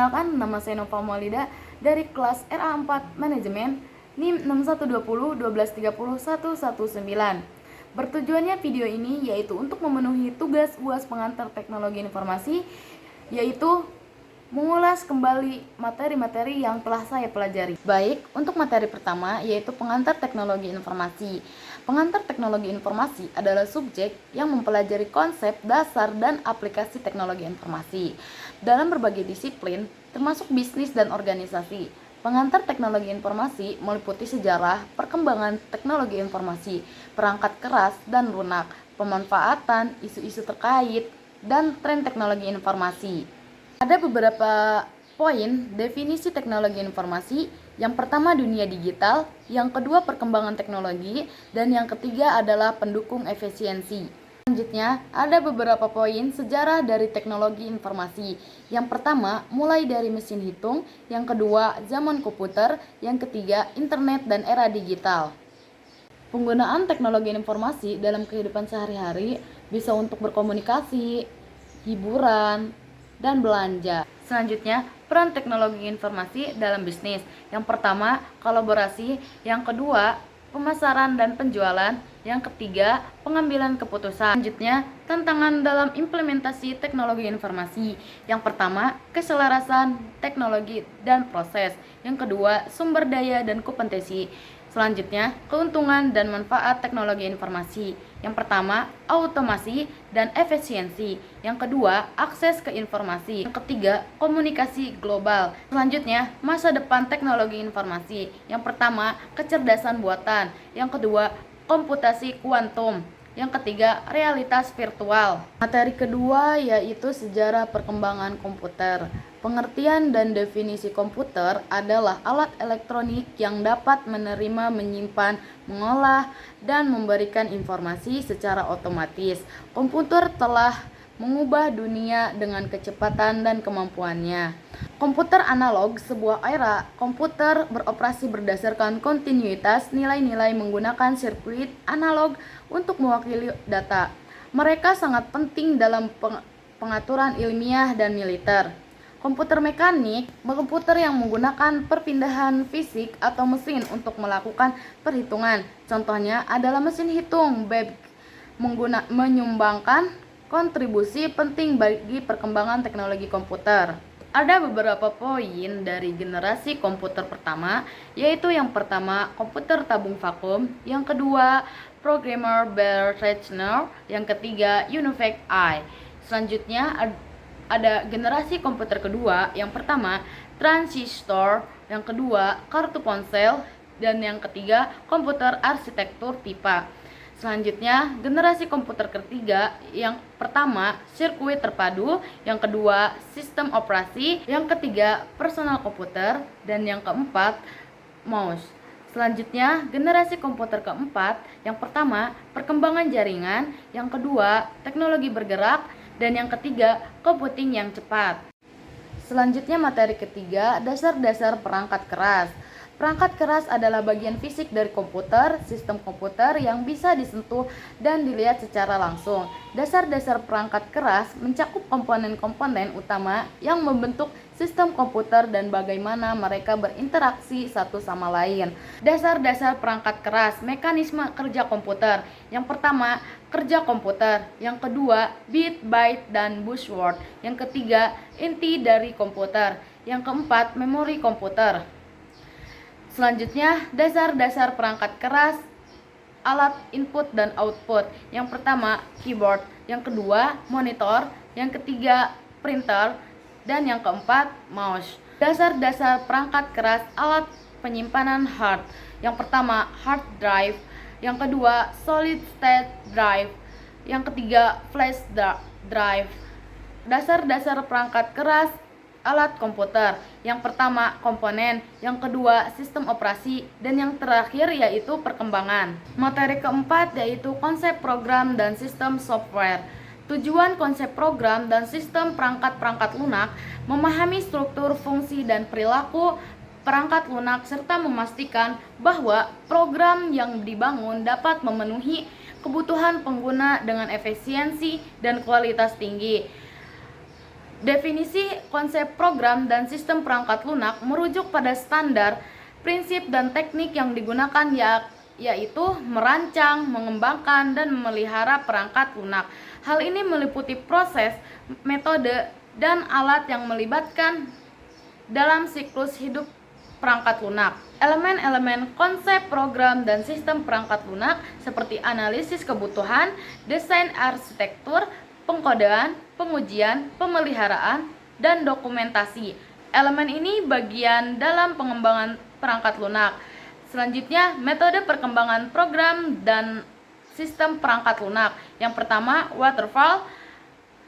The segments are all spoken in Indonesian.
Perkenalkan, nama saya Nova Maulida dari kelas RA4 Manajemen NIM 6120 1230119. Bertujuannya video ini yaitu untuk memenuhi tugas UAS pengantar teknologi informasi, yaitu mengulas kembali materi-materi yang telah saya pelajari. Baik, untuk materi pertama yaitu pengantar teknologi informasi. Pengantar teknologi informasi adalah subjek yang mempelajari konsep, dasar, dan aplikasi teknologi informasi dalam berbagai disiplin, termasuk bisnis dan organisasi. Pengantar teknologi informasi meliputi sejarah, perkembangan teknologi informasi, perangkat keras dan lunak, pemanfaatan, isu-isu terkait, dan tren teknologi informasi. Ada beberapa poin definisi teknologi informasi. Yang pertama dunia digital, yang kedua perkembangan teknologi, dan yang ketiga adalah pendukung efisiensi. Selanjutnya, ada beberapa poin sejarah dari teknologi informasi. Yang pertama, mulai dari mesin hitung, yang kedua zaman komputer, yang ketiga internet dan era digital. Penggunaan teknologi informasi dalam kehidupan sehari-hari bisa untuk berkomunikasi, hiburan, dan belanja. Selanjutnya, peran teknologi informasi dalam bisnis. Yang pertama, kolaborasi. Yang kedua, pemasaran dan penjualan. Yang ketiga, pengambilan keputusan. Selanjutnya, tantangan dalam implementasi teknologi informasi. Yang pertama, keselarasan teknologi dan proses. Yang kedua, sumber daya dan kompetensi. Selanjutnya, keuntungan dan manfaat teknologi informasi. Yang pertama, automasi dan efisiensi. Yang kedua, akses ke informasi. Yang ketiga, komunikasi global. Selanjutnya, masa depan teknologi informasi. Yang pertama, kecerdasan buatan. Yang kedua, komputasi kuantum. Yang ketiga, realitas virtual. Materi kedua yaitu sejarah perkembangan komputer. Pengertian dan definisi komputer adalah alat elektronik yang dapat menerima, menyimpan, mengolah, dan memberikan informasi secara otomatis. Komputer telah mengubah dunia dengan kecepatan dan kemampuannya. Komputer analog, sebuah era komputer beroperasi berdasarkan kontinuitas nilai-nilai menggunakan sirkuit analog untuk mewakili data. Mereka sangat penting dalam pengaturan ilmiah dan militer. Komputer mekanik, komputer yang menggunakan perpindahan fisik atau mesin untuk melakukan perhitungan. Contohnya adalah mesin hitung Babbage, menyumbangkan kontribusi penting bagi perkembangan teknologi komputer. Ada beberapa poin dari generasi komputer pertama, yaitu yang pertama komputer tabung vakum, yang kedua programmer Bell Ratner, yang ketiga Univac I. Selanjutnya ada generasi komputer kedua, yang pertama transistor, yang kedua kartu ponsel, dan yang ketiga komputer arsitektur pipa. Selanjutnya, generasi komputer ketiga, yang pertama sirkuit terpadu, yang kedua sistem operasi, yang ketiga personal komputer, dan yang keempat mouse. Selanjutnya, generasi komputer keempat, yang pertama perkembangan jaringan, yang kedua teknologi bergerak, dan yang ketiga computing yang cepat. Selanjutnya, materi ketiga, dasar-dasar perangkat keras. Perangkat keras adalah bagian fisik dari komputer, sistem komputer yang bisa disentuh dan dilihat secara langsung. Dasar-dasar perangkat keras mencakup komponen-komponen utama yang membentuk sistem komputer dan bagaimana mereka berinteraksi satu sama lain. Dasar-dasar perangkat keras, mekanisme kerja komputer. Yang pertama, kerja komputer. Yang kedua, bit, byte, dan buzzword. Yang ketiga, inti dari komputer. Yang keempat, memori komputer. Selanjutnya, dasar-dasar perangkat keras, alat input dan output. Yang pertama, keyboard. Yang kedua, monitor. Yang ketiga, printer. Dan yang keempat, mouse. Dasar-dasar perangkat keras, alat penyimpanan hard. Yang pertama, hard drive. Yang kedua, solid state drive. Yang ketiga, flash drive. Dasar-dasar perangkat keras, alat komputer. Yang pertama komponen, yang kedua sistem operasi, dan yang terakhir yaitu perkembangan. Materi keempat yaitu konsep program dan sistem software. Tujuan konsep program dan sistem perangkat-perangkat lunak memahami struktur, fungsi, dan perilaku perangkat lunak serta memastikan bahwa program yang dibangun dapat memenuhi kebutuhan pengguna dengan efisiensi dan kualitas tinggi. Definisi konsep program dan sistem perangkat lunak merujuk pada standar, prinsip, dan teknik yang digunakan yaitu merancang, mengembangkan, dan memelihara perangkat lunak. Hal ini meliputi proses, metode, dan alat yang melibatkan dalam siklus hidup perangkat lunak. Elemen-elemen konsep program dan sistem perangkat lunak seperti analisis kebutuhan, desain arsitektur, pengkodean, pengujian, pemeliharaan, dan dokumentasi. Elemen ini bagian dalam pengembangan perangkat lunak. Selanjutnya, metode perkembangan program dan sistem perangkat lunak. Yang pertama, waterfall.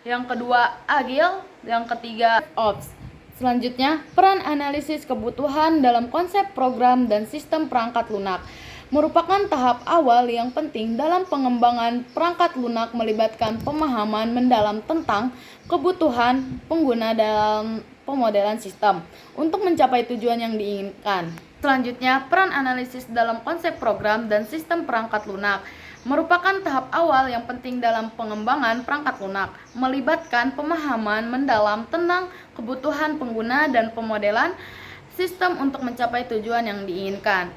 Yang kedua, agile. Yang ketiga, ops. Selanjutnya, peran analisis kebutuhan dalam konsep program dan sistem perangkat lunak merupakan tahap awal yang penting dalam pengembangan perangkat lunak, melibatkan pemahaman mendalam tentang kebutuhan pengguna dalam pemodelan sistem untuk mencapai tujuan yang diinginkan. Selanjutnya, peran analisis dalam konsep program dan sistem perangkat lunak merupakan tahap awal yang penting dalam pengembangan perangkat lunak, melibatkan pemahaman mendalam tentang kebutuhan pengguna dan pemodelan sistem untuk mencapai tujuan yang diinginkan.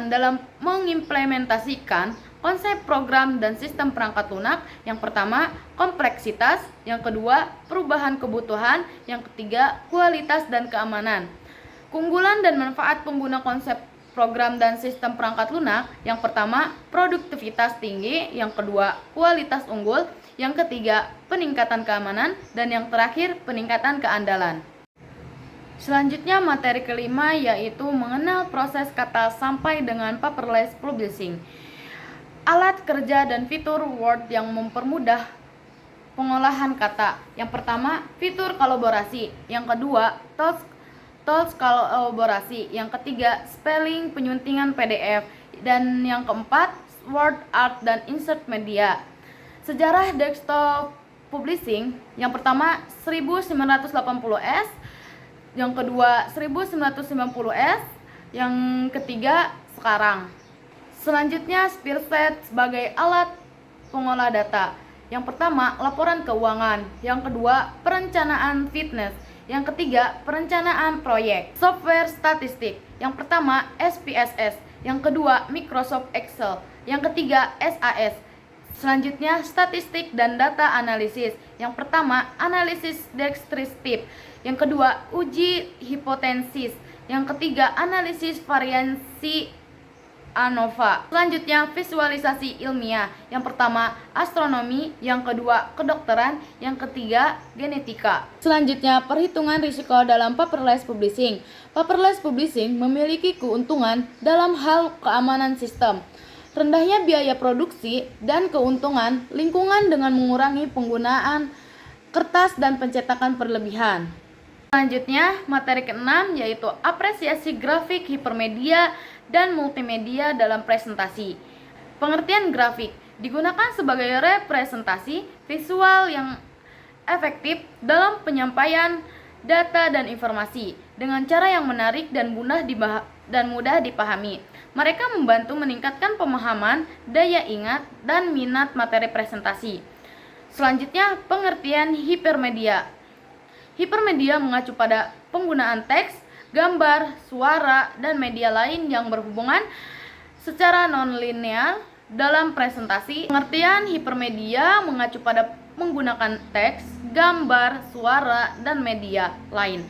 Dalam mengimplementasikan konsep program dan sistem perangkat lunak, yang pertama, kompleksitas, yang kedua, perubahan kebutuhan, yang ketiga, kualitas dan keamanan. Keunggulan dan manfaat pengguna konsep program dan sistem perangkat lunak, yang pertama, produktivitas tinggi, yang kedua, kualitas unggul, yang ketiga, peningkatan keamanan, dan yang terakhir, peningkatan keandalan. Selanjutnya, materi kelima yaitu mengenal proses kata sampai dengan paperless publishing. Alat kerja dan fitur Word yang mempermudah pengolahan kata. Yang pertama, fitur kolaborasi. Yang kedua, tools kolaborasi. Yang ketiga, spelling penyuntingan PDF. Dan yang keempat, Word Art dan Insert Media. Sejarah desktop publishing. Yang pertama, 1980S. Yang kedua 1990S, yang ketiga sekarang. Selanjutnya, Spearset sebagai alat pengolah data. Yang pertama, laporan keuangan. Yang kedua, perencanaan fitness. Yang ketiga, perencanaan proyek. Software statistik. Yang pertama, SPSS. Yang kedua, Microsoft Excel. Yang ketiga, SAS. Selanjutnya, statistik dan data analisis. Yang pertama, analisis deskriptif. Yang kedua, uji hipotesis. Yang ketiga, analisis variasi ANOVA. Selanjutnya, visualisasi ilmiah. Yang pertama, astronomi. Yang kedua, kedokteran. Yang ketiga, genetika. Selanjutnya, perhitungan risiko dalam paperless publishing. Paperless publishing memiliki keuntungan dalam hal keamanan sistem, rendahnya biaya produksi, dan keuntungan lingkungan dengan mengurangi penggunaan kertas dan pencetakan berlebihan. Selanjutnya, materi ke-6 yaitu apresiasi grafik, hipermedia, dan multimedia dalam presentasi. Pengertian grafik digunakan sebagai representasi visual yang efektif dalam penyampaian data dan informasi dengan cara yang menarik dan mudah dipahami. Mereka membantu meningkatkan pemahaman, daya ingat, dan minat materi presentasi. Selanjutnya, pengertian hipermedia. Hipermedia mengacu pada penggunaan teks, gambar, suara, dan media lain yang berhubungan secara non-linear dalam presentasi. Pengertian hipermedia mengacu pada menggunakan teks, gambar, suara, dan media lain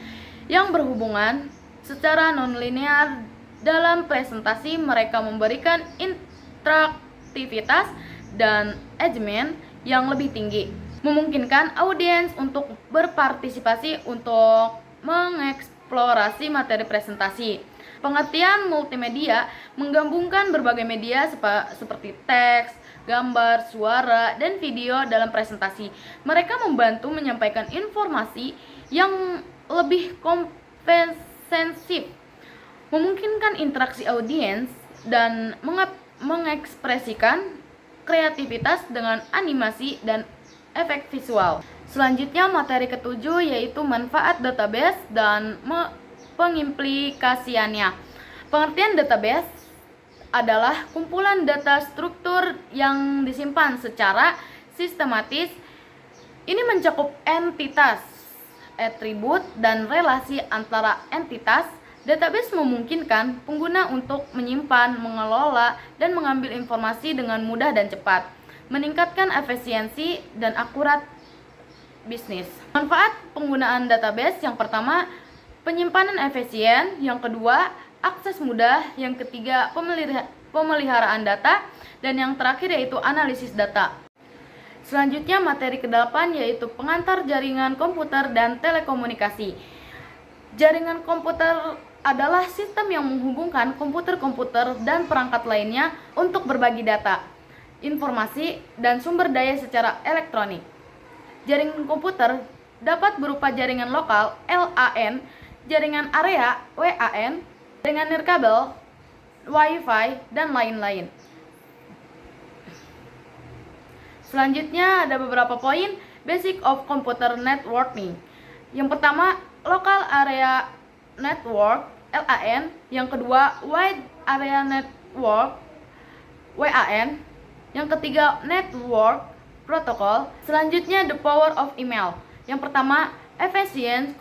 yang berhubungan secara non-linear dalam presentasi. Mereka memberikan interaktivitas dan engagement yang lebih tinggi, memungkinkan audiens untuk berpartisipasi untuk mengeksplorasi materi presentasi. Pengertian multimedia menggabungkan berbagai media seperti teks, gambar, suara, dan video dalam presentasi. Mereka membantu menyampaikan informasi yang lebih komprehensif, memungkinkan interaksi audiens, dan mengekspresikan kreativitas dengan animasi dan efek visual. Selanjutnya, materi ke-7 yaitu manfaat database dan pengimplikasiannya. Pengertian database adalah kumpulan data struktur yang disimpan secara sistematis. Ini mencakup entitas atribut, dan relasi antara entitas. Database memungkinkan pengguna untuk menyimpan, mengelola, dan mengambil informasi dengan mudah dan cepat, meningkatkan efisiensi dan akurat bisnis. Manfaat penggunaan database: yang pertama, penyimpanan efisien; yang kedua, akses mudah; yang ketiga, pemeliharaan data; dan yang terakhir yaitu analisis data. Selanjutnya materi ke-8 yaitu pengantar jaringan komputer dan telekomunikasi. Jaringan komputer adalah sistem yang menghubungkan komputer-komputer dan perangkat lainnya untuk berbagi data, informasi, dan sumber daya secara elektronik. Jaringan komputer dapat berupa jaringan lokal (LAN), jaringan area (WAN), jaringan nirkabel, Wi-Fi, dan lain-lain. Selanjutnya ada beberapa poin basic of computer networking. Yang pertama, local area network (LAN), yang kedua wide area network (WAN), yang ketiga network protocol. Selanjutnya the power of email. Yang pertama, efficient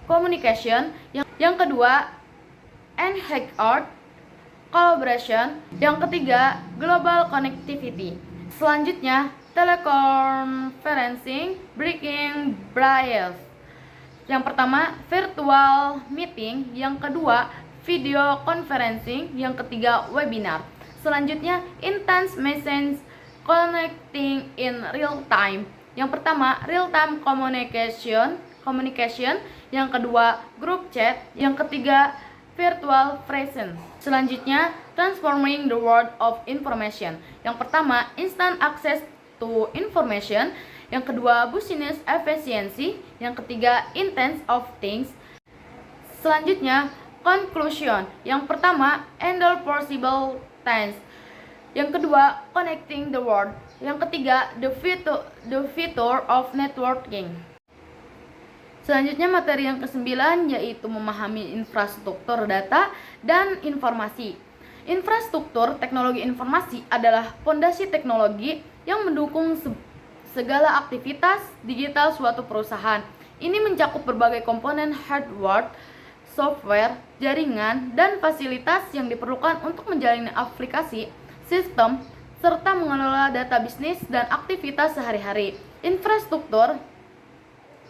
communication, yang kedua enhanced collaboration, yang ketiga global connectivity. Selanjutnya teleconferencing, breaking barriers. Yang pertama, virtual meeting; yang kedua, video conferencing; yang ketiga, webinar. Selanjutnya, intense message connecting in real time. Yang pertama, real time communication; yang kedua, group chat; yang ketiga, virtual presence. Selanjutnya, transforming the world of information. Yang pertama, instant access to information; yang kedua, business efficiency; yang ketiga, internet of things. Selanjutnya, conclusion. Yang pertama, handle possible tense; yang kedua, connecting the world; yang ketiga, the future of networking. Selanjutnya materi yang ke-9 yaitu memahami infrastruktur data dan informasi. Infrastruktur teknologi informasi adalah fondasi teknologi yang mendukung segala aktivitas digital suatu perusahaan. Ini mencakup berbagai komponen hardware, software, jaringan, dan fasilitas yang diperlukan untuk menjalani aplikasi, sistem, serta mengelola data bisnis dan aktivitas sehari-hari. Infrastruktur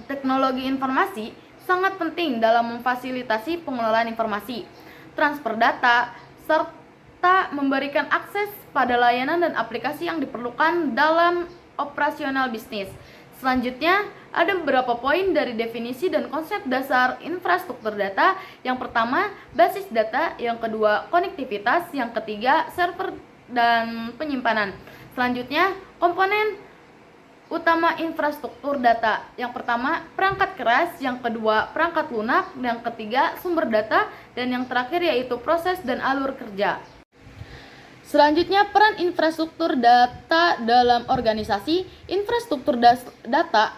teknologi informasi sangat penting dalam memfasilitasi pengelolaan informasi, transfer data, serta memberikan akses pada layanan dan aplikasi yang diperlukan dalam operasional bisnis. Selanjutnya, ada beberapa poin dari definisi dan konsep dasar infrastruktur data. Yang pertama, basis data; yang kedua, konektivitas; yang ketiga, server dan penyimpanan. Selanjutnya, komponen utama infrastruktur data. Yang pertama, perangkat keras; yang kedua, perangkat lunak; yang ketiga, sumber data; dan yang terakhir yaitu proses dan alur kerja. Selanjutnya, peran infrastruktur data dalam organisasi. Infrastruktur data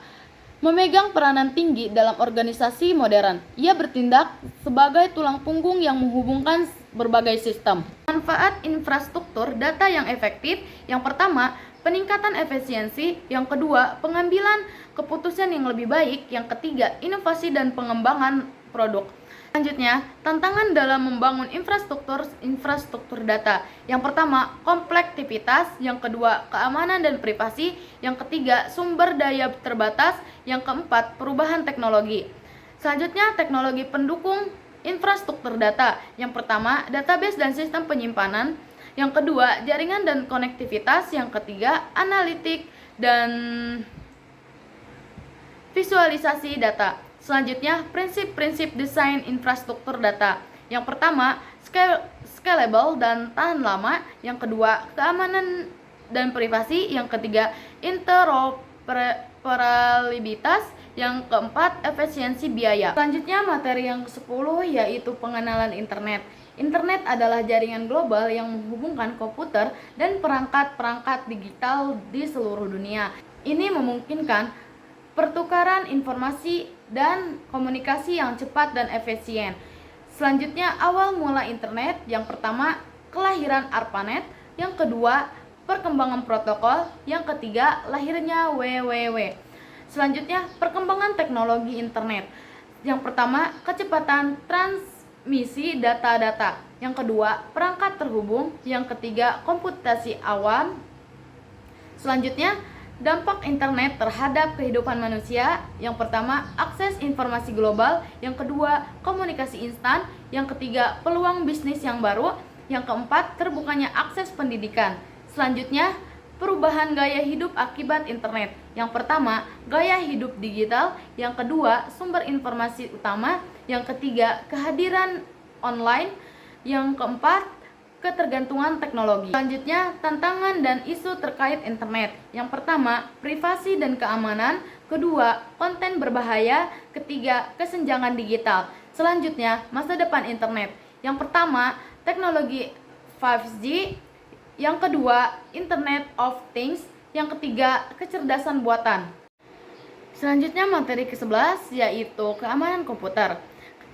memegang peranan tinggi dalam organisasi modern. Ia bertindak sebagai tulang punggung yang menghubungkan berbagai sistem. Manfaat infrastruktur data yang efektif: yang pertama, peningkatan efisiensi; yang kedua, pengambilan keputusan yang lebih baik; yang ketiga, inovasi dan pengembangan produk. Selanjutnya, tantangan dalam membangun infrastruktur data. Yang pertama, komplektivitas; yang kedua, keamanan dan privasi; yang ketiga, sumber daya terbatas; yang keempat, perubahan teknologi. Selanjutnya, teknologi pendukung infrastruktur data. Yang pertama, database dan sistem penyimpanan; yang kedua, jaringan dan konektivitas; yang ketiga, analitik dan visualisasi data. Selanjutnya, prinsip-prinsip desain infrastruktur data. Yang pertama, scalable dan tahan lama; yang kedua, keamanan dan privasi; yang ketiga, interoperabilitas; yang keempat, efisiensi biaya. Selanjutnya, materi yang ke-10 yaitu pengenalan internet. Internet adalah jaringan global yang menghubungkan komputer dan perangkat-perangkat digital di seluruh dunia. Ini memungkinkan pertukaran informasi dan komunikasi yang cepat dan efisien. Selanjutnya, awal mula internet. Yang pertama, kelahiran ARPANET; yang kedua, perkembangan protokol; yang ketiga, lahirnya WWW. Selanjutnya, perkembangan teknologi internet. Yang pertama, kecepatan transmisi data-data. Yang kedua, perangkat terhubung. Yang ketiga, komputasi awam. Selanjutnya, dampak internet terhadap kehidupan manusia. Yang pertama, akses informasi global. Yang kedua, komunikasi instan. Yang ketiga, peluang bisnis yang baru. Yang keempat, terbukanya akses pendidikan. Selanjutnya, perubahan gaya hidup akibat internet. Yang pertama, gaya hidup digital. Yang kedua, sumber informasi utama. Yang ketiga, kehadiran online. Yang keempat, ketergantungan teknologi. Selanjutnya, tantangan dan isu terkait internet. Yang pertama, privasi dan keamanan. Kedua, konten berbahaya. Ketiga, kesenjangan digital. Selanjutnya, masa depan internet. Yang pertama, teknologi 5G. Yang kedua, Internet of Things. Yang ketiga, kecerdasan buatan. Selanjutnya, materi ke-11 yaitu keamanan komputer.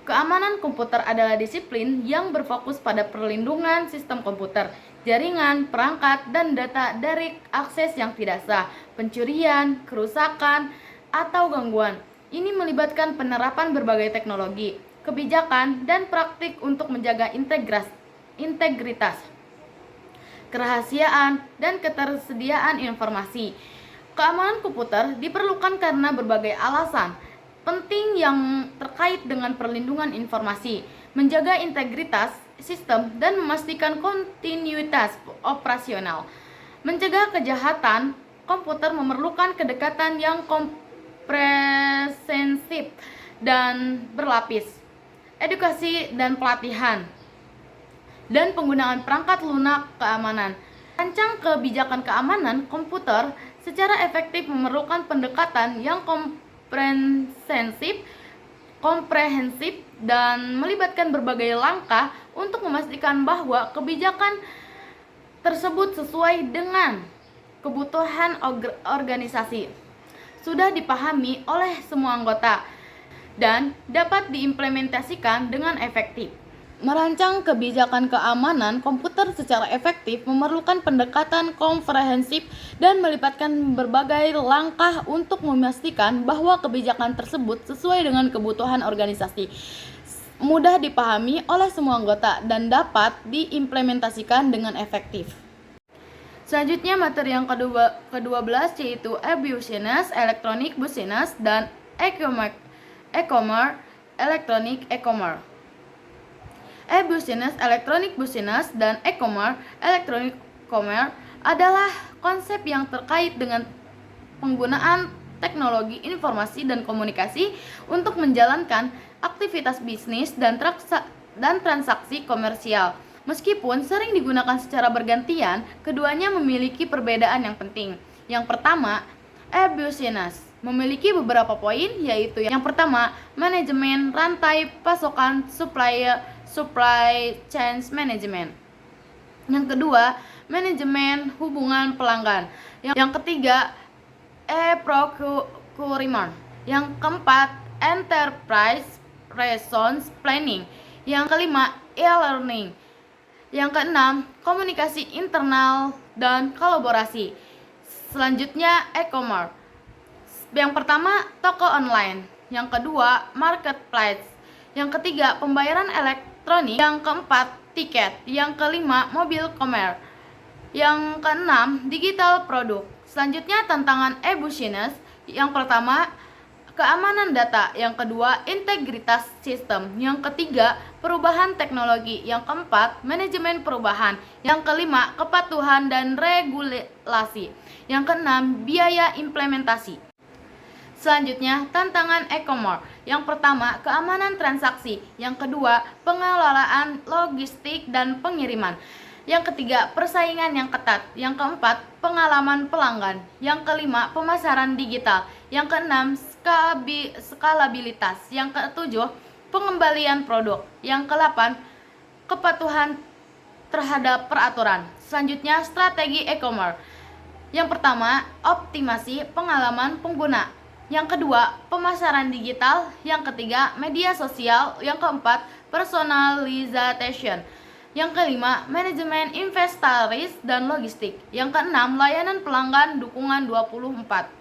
Keamanan komputer adalah disiplin yang berfokus pada perlindungan sistem komputer, jaringan, perangkat, dan data dari akses yang tidak sah, pencurian, kerusakan, atau gangguan. Ini melibatkan penerapan berbagai teknologi, kebijakan, dan praktik untuk menjaga integritas, kerahasiaan, dan ketersediaan informasi. Keamanan komputer diperlukan karena berbagai alasan penting yang terkait dengan perlindungan informasi, menjaga integritas sistem, dan memastikan kontinuitas operasional. Mencegah kejahatan komputer memerlukan kedekatan yang komprehensif dan berlapis, edukasi dan pelatihan, dan penggunaan perangkat lunak keamanan. Rancang kebijakan keamanan komputer secara efektif memerlukan pendekatan yang komprehensif dan melibatkan berbagai langkah untuk memastikan bahwa kebijakan tersebut sesuai dengan kebutuhan organisasi, sudah dipahami oleh semua anggota, dan dapat diimplementasikan dengan efektif. Merancang kebijakan keamanan komputer secara efektif memerlukan pendekatan komprehensif dan melibatkan berbagai langkah untuk memastikan bahwa kebijakan tersebut sesuai dengan kebutuhan organisasi, mudah dipahami oleh semua anggota, dan dapat diimplementasikan dengan efektif. Selanjutnya, materi yang ke-12 yaitu e-business, electronic business, dan e-commerce, electronic e-commerce. E-business, electronic business, dan e-commerce, electronic commerce adalah konsep yang terkait dengan penggunaan teknologi informasi dan komunikasi untuk menjalankan aktivitas bisnis dan transaksi komersial. Meskipun sering digunakan secara bergantian, keduanya memiliki perbedaan yang penting. Yang pertama, e-business memiliki beberapa poin, yaitu yang pertama, manajemen rantai pasokan supply chain management. Yang kedua, manajemen hubungan pelanggan. Yang ketiga, e-procurement. Yang keempat, enterprise resource planning. Yang kelima, e-learning. Yang keenam, komunikasi internal dan kolaborasi. Selanjutnya, e-commerce. Yang pertama, toko online. Yang kedua, marketplace. Yang ketiga, pembayaran elektronik. Yang keempat, tiket. Yang kelima, mobil commerce. Yang keenam, digital produk. Selanjutnya, tantangan e-business. Yang pertama, keamanan data. Yang kedua, integritas sistem. Yang ketiga, perubahan teknologi. Yang keempat, manajemen perubahan. Yang kelima, kepatuhan dan regulasi. Yang keenam, biaya implementasi. Selanjutnya, tantangan e-commerce. Yang pertama, keamanan transaksi. Yang kedua, pengelolaan logistik dan pengiriman. Yang ketiga, persaingan yang ketat. Yang keempat, pengalaman pelanggan. Yang kelima, pemasaran digital. Yang keenam, skalabilitas. Yang ketujuh, pengembalian produk. Yang kedelapan, kepatuhan terhadap peraturan. Selanjutnya, strategi e-commerce. Yang pertama, optimasi pengalaman pengguna. Yang kedua, pemasaran digital. Yang ketiga, media sosial. Yang keempat, personalization. Yang kelima, manajemen inventaris dan logistik. Yang keenam, layanan pelanggan dukungan 24.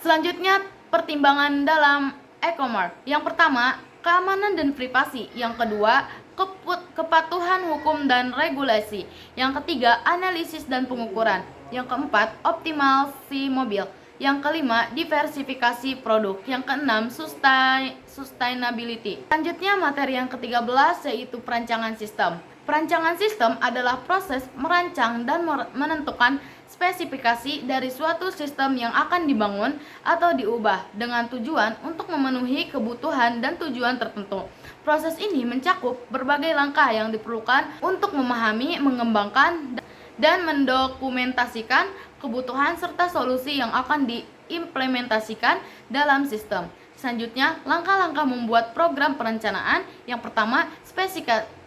Selanjutnya, pertimbangan dalam e-commerce. Yang pertama, keamanan dan privasi. Yang kedua, kepatuhan hukum dan regulasi. Yang ketiga, analisis dan pengukuran. Yang keempat, optimasi mobil. Yang kelima, diversifikasi produk. Yang keenam, sustainability. Selanjutnya, materi yang ke-13 yaitu perancangan sistem. Perancangan sistem adalah proses merancang dan menentukan spesifikasi dari suatu sistem yang akan dibangun atau diubah dengan tujuan untuk memenuhi kebutuhan dan tujuan tertentu. Proses ini mencakup berbagai langkah yang diperlukan untuk memahami, mengembangkan, dan mendokumentasikan kebutuhan serta solusi yang akan diimplementasikan dalam sistem. Selanjutnya, langkah-langkah membuat program perencanaan. Yang pertama,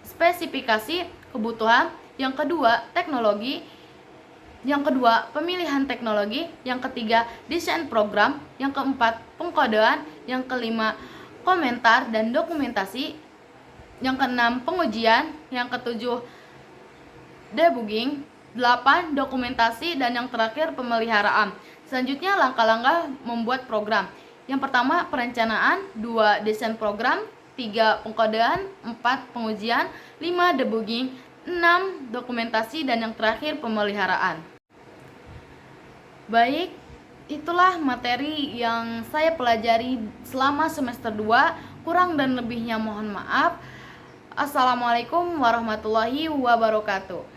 spesifikasi kebutuhan. Yang kedua, teknologi. Yang kedua, pemilihan teknologi. Yang ketiga, desain program. Yang keempat, pengkodean. Yang kelima, komentar dan dokumentasi. Yang keenam, pengujian. Yang ketujuh, debugging. 8, dokumentasi. Dan yang terakhir, pemeliharaan. Selanjutnya, langkah-langkah membuat program. Yang pertama, perencanaan. 2, desain program. 3, pengkodean. 4, pengujian. 5, debugging. 6, dokumentasi. Dan yang terakhir, pemeliharaan. Baik, itulah materi yang saya pelajari selama semester 2. Kurang dan lebihnya mohon maaf. Assalamualaikum warahmatullahi wabarakatuh.